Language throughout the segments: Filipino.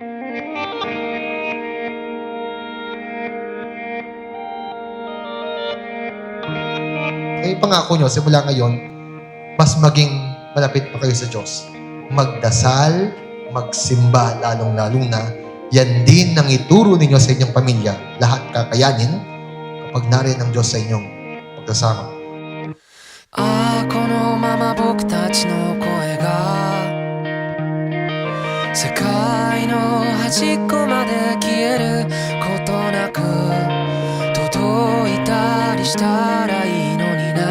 Ay pangako nyo, simula ngayon, mas maging malapit pa kayo sa Diyos. Magdasal, magsimba, lalong-lalong na, yan din ang ituro ninyo sa inyong pamilya. Lahat kakayanin kapag nariyan ang Diyos sa inyong pagkasama. このまま僕たちの声が世界の端っこまで消えることなく届いたりしたらいいのにな。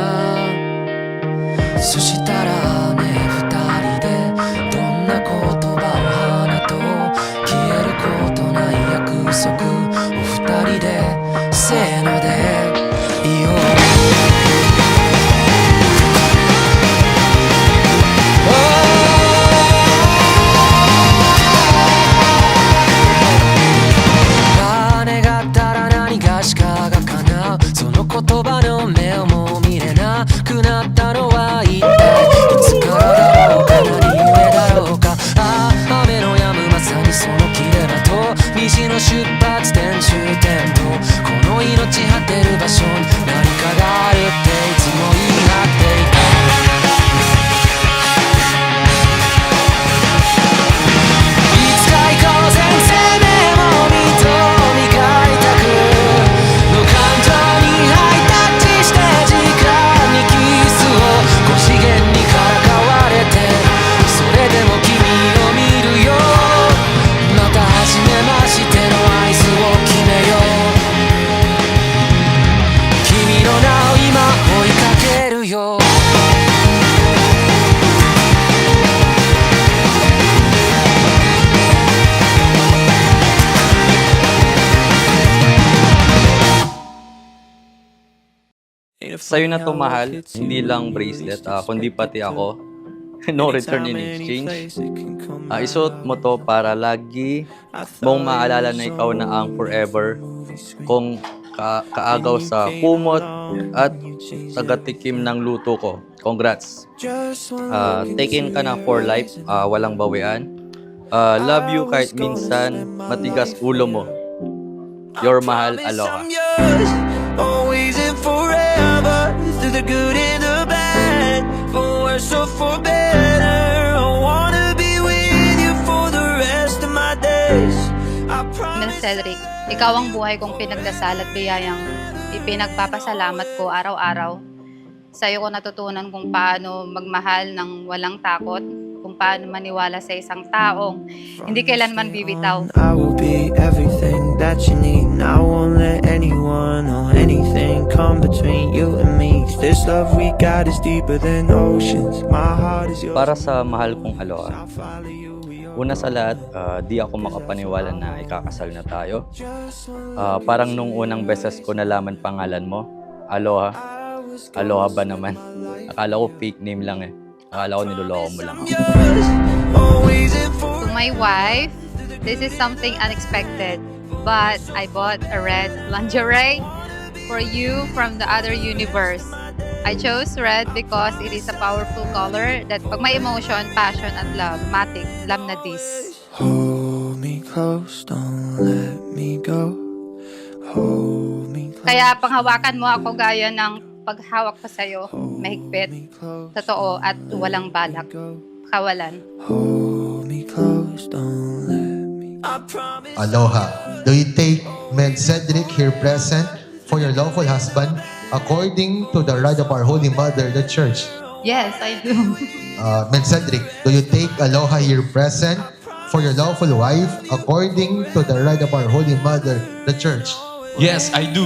そしたらね、二人でどんな言葉を放とう、消えることない約束を二人でせーので言おう。言葉の目をもう見れなくなったのは一体いつからだろうか、何故だろうか。ああ、雨の止むまさにその切れ間と虹の出発点終点とこの命果てる場所に何かがあるっていつも言い張っていた。いつか行こうぜ生命も認めがいたくの感情にハイタッチして時間にキスを5次元にからかわれてそれでも君を見るよ。また初めましての合図を決めよう。君の名を今追いかけるよ。Sa'yo na to, mahal, hindi lang bracelet, kundi pati ako. No return in exchange. Isuot mo to para lagi mong maalala na ikaw na ang forever kung kaagaw sa kumot at tagatikim ng luto ko. Congrats. Taken ka na for life, walang bawian. Love you kahit minsan matigas ulo mo. Your mahal, Aloha. Always and forever, through the good and the bad, for worse or for better. I wanna be with you for the rest of my days. I promise. Cedric, ikaw ang buhay kong pinagdasal at biyayang ipinagpapasalamat ko araw-araw. Sa'yo ko natutunan kung paano magmahal ng walang takot, kung paano maniwala sa isang taong hindi kailanman bibitaw. I will be everything that you need. I won't let anyone or anything come between you and me. This love we got is deeper than oceans. My heart is yours. Para sa mahal kong Aloha, una sa lahat, di ako makapaniwala na ikakasal na tayo. Parang nung unang beses ko nalaman pangalan mo, Aloha. Aloha ba naman? Akala ko fake name lang eh. Akala ko niloloko mo lang ako. To my wife, this is something unexpected, but I bought a red lingerie for you from the other universe. I chose red because it is a powerful color that pag may emotion, passion, at love, matic, love na this. Hold me close, don't let me go. Hold me close. Kaya panghawakan mo ako gaya ng paghawak ko sa'yo, mahigpit, totoo, at walang balak, kawalan. Hold me close, don't let me. Aloha. Do you take Med Cedric here present for your lawful husband according to the rite of our Holy Mother, the Church? Yes, I do. Med Cedric, do you take Aloha here present for your lawful wife according to the rite of our Holy Mother, the Church? Yes, I do.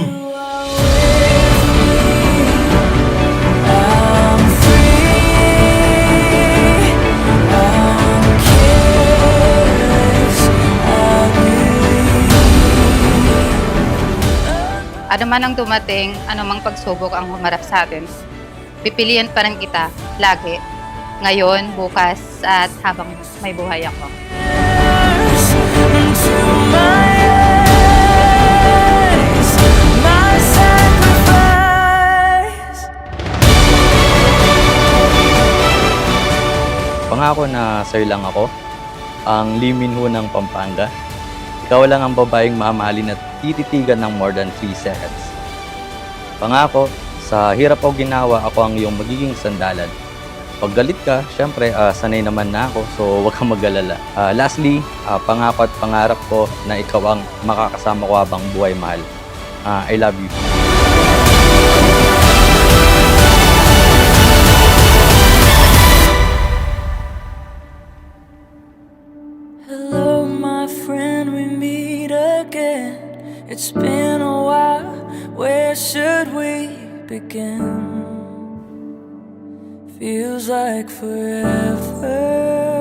Ano man ang dumating, anumang pagsubok ang humarap sa atin, pipilian pa rin kita, lagi, ngayon, bukas, at habang may buhay ako. Pangako na sa'yo lang ako. ang liminho ng Pampanga. Ikaw lang ang babaeng mamahalin at tititigan ng more than 3 seconds. Pangako, sa hirap o ginawa, ako ang iyong magiging sandalan. Pag galit ka, syempre, sanay naman na ako, so huwag kang mag-alala. Lastly, pangako at pangarap ko na ikaw ang makakasama ko habang buhay mahal. I love you. Hello, my friend, we meet again. It's been a while, where should we begin? Feels like forever.